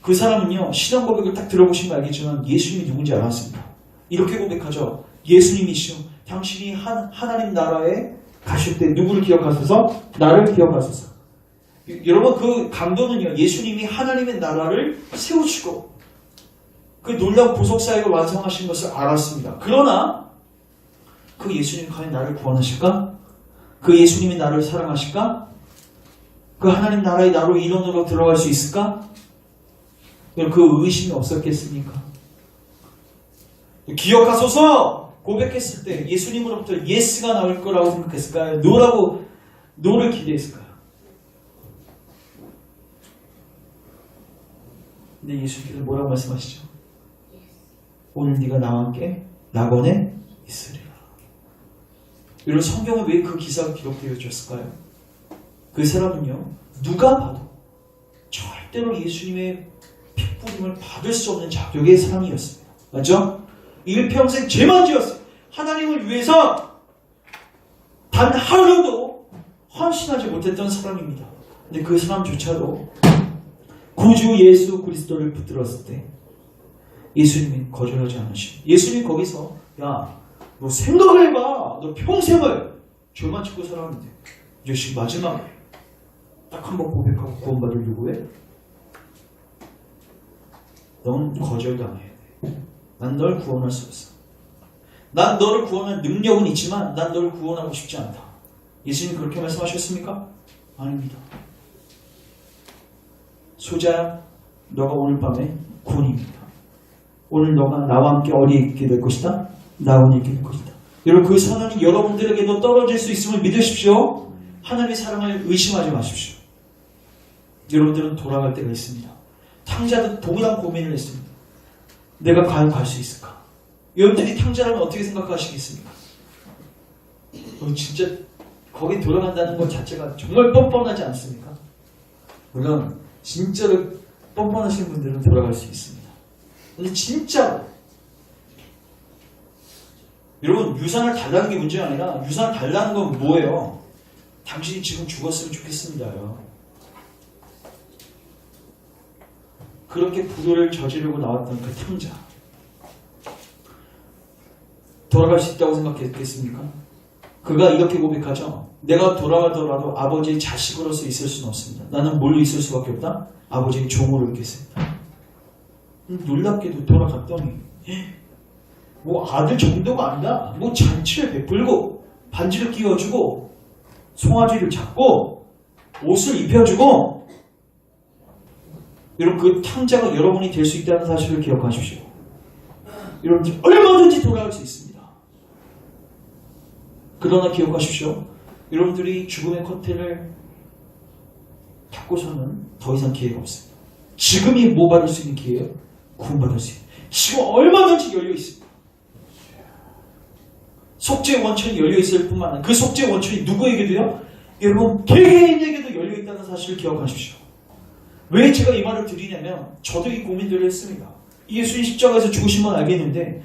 그 사람은요, 신앙 고백을 딱 들어보시면 알겠지만 예수님이 누군지 알았습니다. 이렇게 고백하죠. 예수님이시오. 당신이 하나님 나라에 가실 때 누구를 기억하소서? 나를 기억하소서. 여러분 그 강도는요, 예수님이 하나님의 나라를 세우시고 그 놀라운 보석사역을 완성하신 것을 알았습니다. 그러나 그 예수님이 과연 나를 구원하실까? 그 예수님이 나를 사랑하실까? 그 하나님 나라의 나로 인원으로 들어갈 수 있을까? 그 의심이 없었겠습니까? 기억하소서 고백했을 때 예수님으로부터 예스가 나올 거라고 생각했을까요? 노를 기대했을까요? 근데 예수님께서 뭐라고 말씀하시죠? 오늘 네가 나와 함께 낙원에 있으리라. 여러분 성경에 왜 그 기사가 기록되어 있었을까요? 그 사람은요, 누가 봐도 절대로 예수님의 핏부림을 받을 수 없는 자격의 사람이었습니다. 맞죠? 일평생 죄만 지었어요. 하나님을 위해서 단 하루도 헌신하지 못했던 사람입니다. 근데 그 사람조차도 구주 예수 그리스도를 붙들었을 때 예수님이 거절하지 않으시고 예수님이 거기서 야, 너 생각을 해봐. 너 평생을 죄만 짓고 살았는데 이제 지금 마지막에 딱 한 번 고백하고 구원받으려고 해? 넌 거절당해야 돼. 난 널 구원할 수 없어. 난 너를 구원할 능력은 있지만 난 너를 구원하고 싶지 않다. 예수님 그렇게 말씀하셨습니까? 아닙니다. 소자야, 너가 오늘 밤에 구원입니다. 오늘 너가 나와 함께 어디에 있게 될 것이다? 나원에 있게 될 것이다. 여러분 그 선언이 여러분들에게도 떨어질 수 있음을 믿으십시오. 하나님의 사랑을 의심하지 마십시오. 여러분들은 돌아갈 때가 있습니다. 탕자도 동일한 고민을 했습니다. 내가 과연 갈 수 있을까? 여러분들이 탕자라면 어떻게 생각하시겠습니까? 진짜 거기 돌아간다는 것 자체가 정말 뻔뻔하지 않습니까? 물론 진짜로 뻔뻔하신 분들은 돌아갈 수 있습니다. 근데 진짜로 여러분 유산을 달라는 게 문제가 아니라 유산을 달라는 건 뭐예요? 당신이 지금 죽었으면 좋겠습니다요. 그렇게 불효를 저지르고 나왔던 그 탕자 돌아갈 수 있다고 생각했겠습니까? 그가 이렇게 고백하죠. 내가 돌아가더라도 아버지의 자식으로서 있을 수는 없습니다. 나는 뭘로 있을 수밖에 없다? 아버지의 종으로 있겠습니다. 놀랍게도 돌아갔더니 뭐 아들 정도가 아니라 뭐 잔치를 베풀고 반지를 끼워주고 송아지를 잡고 옷을 입혀주고 여러분 그 탕자가 여러분이 될 수 있다는 사실을 기억하십시오. 여러분 얼마든지 돌아갈 수 있습니다. 그러나 기억하십시오. 여러분들이 죽음의 커튼을 닫고서는 더 이상 기회가 없습니다. 지금이 뭐 받을 수 있는 기회예요? 구원받을 수 있는. 지금 얼마든지 열려 있습니다. 속죄의 원천이 열려 있을 뿐만 아니라 그 속죄의 원천이 누구에게도요? 여러분 개개인에게도 열려 있다는 사실을 기억하십시오. 왜 제가 이 말을 드리냐면 저도 이 고민들을 했습니다. 예수님 십자가에서 죽으신 건 알겠는데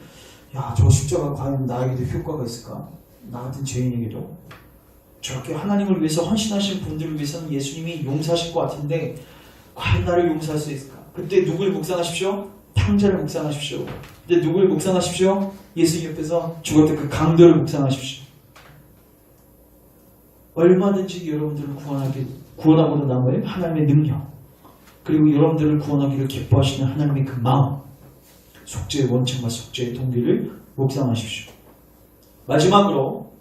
야, 저 십자가 과연 나에게도 효과가 있을까? 나 같은 죄인에게도 저렇게 하나님을 위해서 헌신하신 분들을 위해서는 예수님이 용서하실 것 같은데 과연 나를 용서할 수 있을까? 그때 누구를 묵상하십시오? 탕자를 묵상하십시오. 근데 누구를 묵상하십시오? 예수님 옆에서 죽었던 그 강도를 묵상하십시오. 얼마든지 여러분들을 구원하고도 남을 하나님의 능력, 그리고 여러분들을 구원하기를 기뻐하시는 하나님의 그 마음, 속죄의 원칙과 속죄의 동기를 묵상하십시오. 마지막으로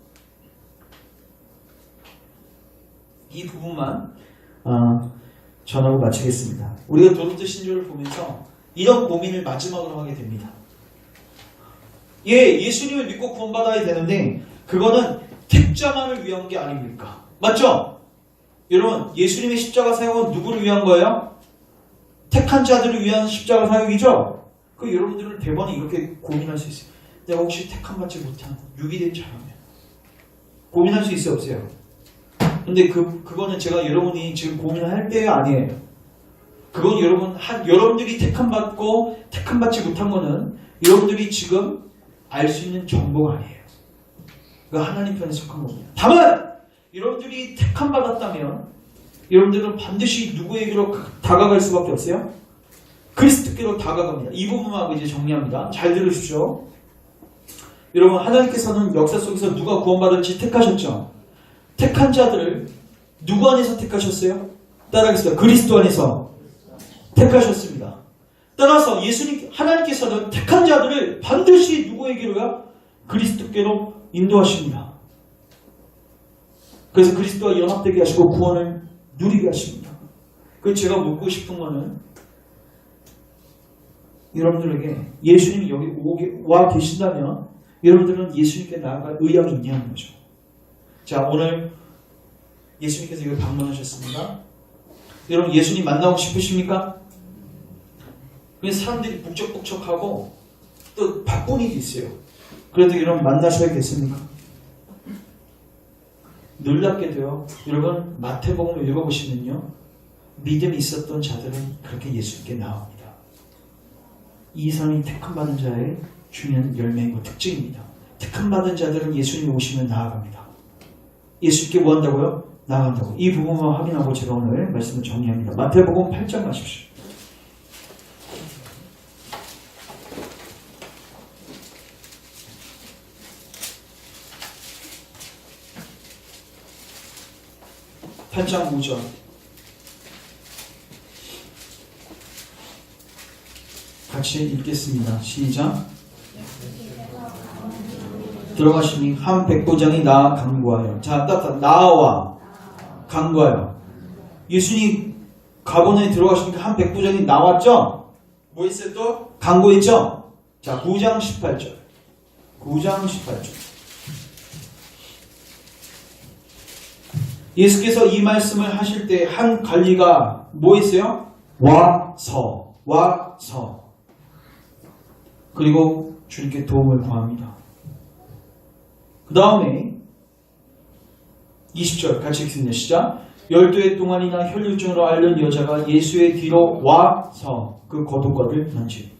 이 부분만 전하고 마치겠습니다. 우리가 도르트 신조를 보면서 이런 고민을 마지막으로 하게 됩니다. 예수님을 믿고 구원받아야 되는데 그거는 택자만을 위한 게 아닙니까? 맞죠? 여러분 예수님의 십자가 사역은 누구를 위한 거예요? 택한 자들을 위한 십자가 사역이죠? 그 여러분들은 대번에 이렇게 고민할 수 있어요. 내가 혹시 택함받지 못한 유기된 자라면 고민할 수 있어요? 없어요? 근데 그거는 제가 여러분이 지금 고민할 때가 아니에요. 그건 여러분들이 택함받지 못한 거는 여러분들이 지금 알 수 있는 정보가 아니에요. 그거 하나님 편에 속한 겁니다. 다만 여러분들이 택함받았다면 여러분들은 반드시 누구에게로 다가갈 수밖에 없어요? 그리스도께로 다가갑니다. 이 부분만 이제 정리합니다. 잘 들으십시오. 여러분 하나님께서는 역사 속에서 누가 구원받을지 택하셨죠. 택한 자들을 누구 안에서 택하셨어요? 따라하겠습니다. 그리스도 안에서 택하셨습니다. 따라서 하나님께서는 택한 자들을 반드시 누구에게로요? 그리스도께로 인도하십니다. 그래서 그리스도와 연합되게 하시고 구원을 누리게 하십니다. 그래서 제가 묻고 싶은 거는 여러분들에게 예수님이 여기 와 계신다면 여러분들은 예수님께 나아갈 의향이 있냐는 거죠. 자, 오늘 예수님께서 여기 방문하셨습니다. 여러분 예수님 만나고 싶으십니까? 그래서 사람들이 북적북적하고 또 바쁜 일이 있어요. 그래도 여러분 만나셔야겠습니까? 놀랍게도요. 여러분 마태복음을 읽어보시면요. 믿음이 있었던 자들은 그렇게 예수님께 나옵니다. 이 사람이 택함받은 자의 중요한 열매이고 특징입니다. 택함받은 자들은 예수님이 오시면 나아갑니다. 예수님께 뭐 한다고요? 나아간다고. 이 부분만 확인하고 제가 오늘 말씀을 정리합니다. 마태복음 8장 가십시오. 8장 5절. 같이 읽겠습니다. 시작. 들어가시니 한 백부장이 나와 간구하여. 자, 나와 간구하여. 예수님 가보에 들어가시니까 한 백부장이 나왔죠? 뭐 했어요 또? 간구했죠? 자, 9장 18절. 9장 18절. 예수께서 이 말씀을 하실 때 한 관리가 뭐 했어요? 와서. 그리고 주님께 도움을 구합니다. 그 다음에 20절 같이 읽습니다. 시작. 12해 동안이나 혈류증으로 앓는 여자가 예수의 뒤로 와서 그 거두과를 만지.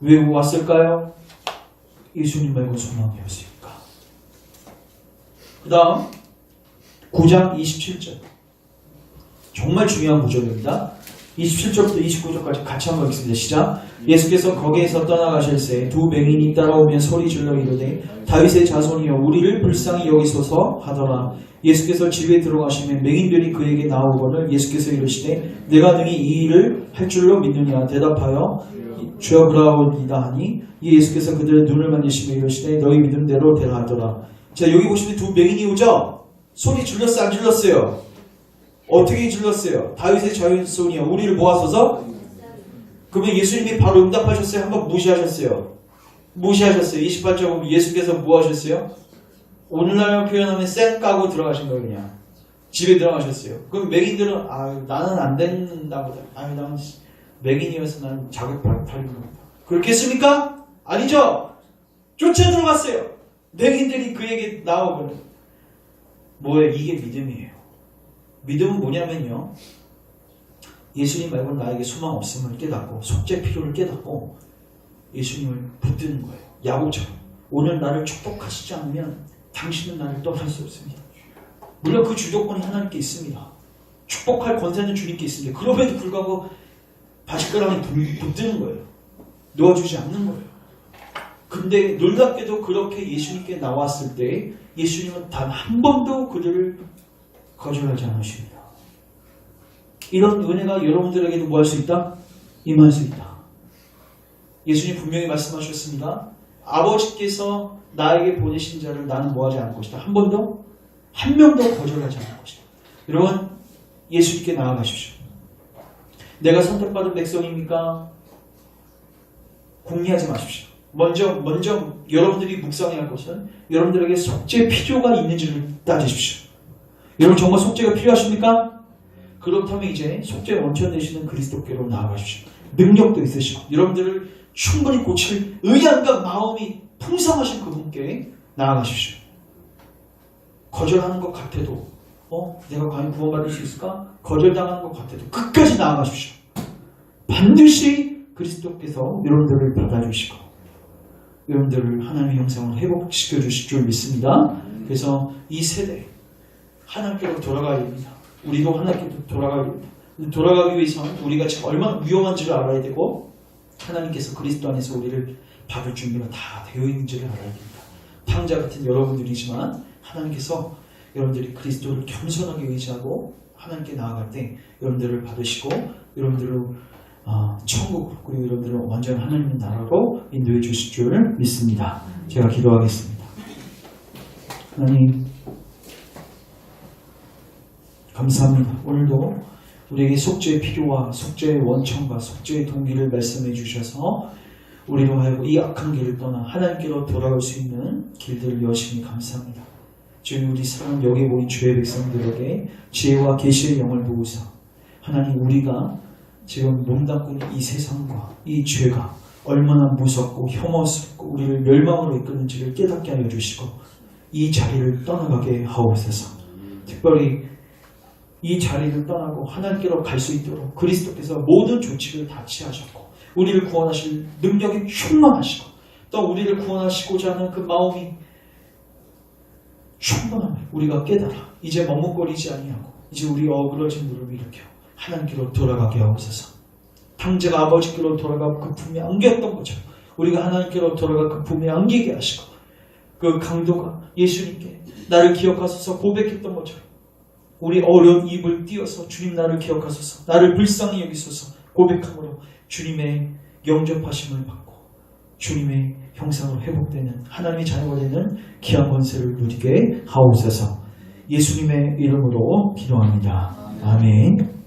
왜 왔을까요? 예수님 말고 소망이 없으니까. 그 다음 9장 27절. 정말 중요한 구절입니다. 27절부터 29절까지 같이 한번 읽습니다. 시작. 예수께서 거기에서 떠나가실새 두 맹인이 따라오면 소리 질러 이르되 다윗의 자손이여 우리를 불쌍히 여기소서 하더라. 예수께서 집에 들어가시면 맹인들이 그에게 나오거늘 예수께서 이르시되 내가 능히 이 일을 할 줄로 믿느냐. 대답하여 주여 그러하오이다 하니 예수께서 그들의 눈을 만지시며 이르시되 너희 믿음대로 되라 하더라. 자, 여기 보시면 두 맹인이 오죠? 소리 질렀어요 안 질렀어요? 어떻게 질렀어요? 다윗의 자손이여 우리를 모아서서. 그러면 예수님이 바로 응답하셨어요? 한번 무시하셨어요? 무시하셨어요. 28절 보면 예수께서 뭐 하셨어요? 오늘날로 표현하면 쌩 까고 들어가신 거예요. 그냥 집에 들어가셨어요. 그럼 맹인들은 나는 안 된다 보다. 나는 맹인이어서 나는 자격 발휘는 겁니다. 그렇게 했습니까? 아니죠. 쫓아 들어갔어요. 맹인들이 그에게 나오거든. 뭐예요? 이게 믿음이에요. 믿음은 뭐냐면요, 예수님 말고 나에게 소망 없음을 깨닫고 속죄 필요를 깨닫고 예수님을 붙드는 거예요. 야곱처럼 오늘 나를 축복하시지 않으면 당신은 나를 떠날 수 없습니다. 물론 그 주도권이 하나님께 있습니다. 축복할 권세는 주님께 있습니다. 그럼에도 불구하고 바짓가랑이 붙드는 거예요. 놓아주지 않는 거예요. 근데 놀랍게도 그렇게 예수님께 나왔을 때 예수님은 단 한 번도 그들을 거절하지 않으십니다. 이런 은혜가 여러분들에게도 뭐 할 수 있다? 임할 수 있다. 예수님 분명히 말씀하셨습니다. 아버지께서 나에게 보내신 자를 나는 뭐하지 않을 것이다. 한 번도? 한 명도 거절하지 않을 것이다. 여러분, 예수님께 나아가십시오. 내가 선택받은 백성입니까? 궁리하지 마십시오. 먼저 여러분들이 묵상해야 할 것은 여러분들에게 속죄 필요가 있는지를 따지십시오. 여러분 정말 속죄가 필요하십니까? 그렇다면 이제 속죄의 원천 되시는 그리스도께로 나아가십시오. 능력도 있으시고 여러분들을 충분히 고칠 의향과 마음이 풍성하신 그분께 나아가십시오. 거절하는 것 같아도 내가 과연 구원받을 수 있을까? 거절당하는 것 같아도 끝까지 나아가십시오. 반드시 그리스도께서 여러분들을 받아주시고 여러분들을 하나님의 형상으로 회복시켜 주실 줄 믿습니다. 그래서 이 세대 하나님께로 돌아가야 됩니다. 우리도 하나님께로 돌아가야 됩니다. 돌아가기 위해서는 우리가 지금 얼마나 위험한지를 알아야 되고 하나님께서 그리스도 안에서 우리를 받을 준비가 다 되어 있는지를 알아야 됩니다. 탕자 같은 여러분들이지만 하나님께서 여러분들이 그리스도를 겸손하게 의지하고 하나님께 나아갈 때 여러분들을 받으시고 여러분들을 천국으로 그리고 여러분들을 완전 하나님의 나라로 인도해 주실 줄 믿습니다. 제가 기도하겠습니다. 하나님 감사합니다. 오늘도 우리에게 속죄의 필요와 속죄의 원천과 속죄의 동기를 말씀해 주셔서 우리로 하여금 이 악한 길을 떠나 하나님께로 돌아올 수 있는 길들을 여시니 감사합니다. 주님 우리 사랑 여기 모인 주의 백성들에게 지혜와 계시의 영을 부으사 하나님 우리가 지금 몸담고 있는 이 세상과 이 죄가 얼마나 무섭고 혐오스럽고 우리를 멸망으로 이끄는지를 깨닫게 하여 주시고 이 자리를 떠나가게 하옵소서. 특별히 이 자리를 떠나고 하나님께로 갈 수 있도록 그리스도께서 모든 조치를 다 취하셨고 우리를 구원하실 능력이 충만하시고 또 우리를 구원하시고자 하는 그 마음이 충분함을 우리가 깨달아 이제 머뭇거리지 아니하고 이제 우리 어그러진 무릎을 일으켜 하나님께로 돌아가게 하옵소서. 탕자가 아버지께로 돌아가 그 품에 안겼던 것처럼 우리가 하나님께로 돌아가 그 품에 안기게 하시고 그 강도가 예수님께 나를 기억하소서 고백했던 것처럼 우리 어려운 입을 띄어서 주님 나를 기억하소서, 나를 불쌍히 여기소서 고백함으로 주님의 영접하심을 받고 주님의 형상으로 회복되는 하나님의 자녀가 되는 귀한 권세를 누리게 하옵소서. 예수님의 이름으로 기도합니다. 아멘.